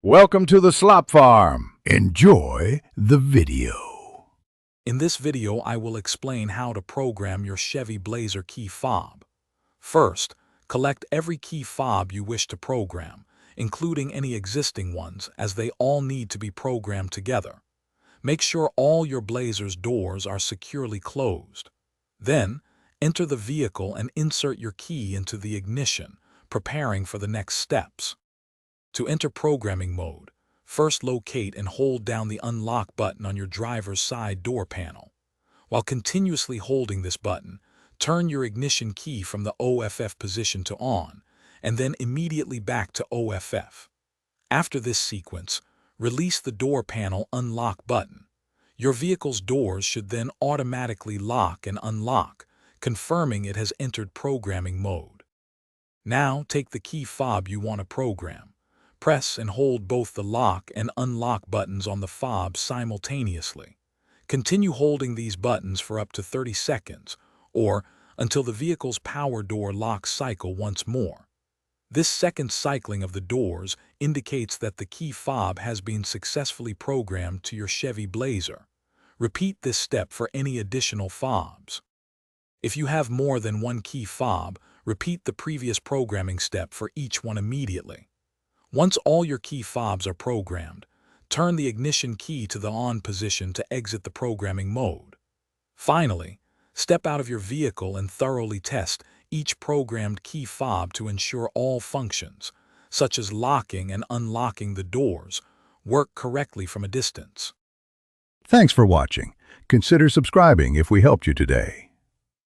Welcome to the Slop Farm. Enjoy the video. In this video, I will explain how to program your Chevy Blazer key fob. First, collect every key fob you wish to program, including any existing ones, as they all need to be programmed together. Make sure all your Blazer's doors are securely closed. Then, enter the vehicle and insert your key into the ignition, preparing for the next steps. To enter programming mode, first locate and hold down the unlock button on your driver's side door panel. While continuously holding this button, turn your ignition key from the OFF position to on, and then immediately back to OFF. After this sequence, release the door panel unlock button. Your vehicle's doors should then automatically lock and unlock, confirming it has entered programming mode. Now take the key fob you want to program. Press and hold both the lock and unlock buttons on the fob simultaneously. Continue holding these buttons for up to 30 seconds, or until the vehicle's power door locks cycle once more. This second cycling of the doors indicates that the key fob has been successfully programmed to your Chevy Blazer. Repeat this step for any additional fobs. If you have more than one key fob, repeat the previous programming step for each one immediately. Once all your key fobs are programmed, turn the ignition key to the on position to exit the programming mode. Finally, step out of your vehicle and thoroughly test each programmed key fob to ensure all functions, such as locking and unlocking the doors, work correctly from a distance. Thanks for watching. Consider subscribing if we helped you today.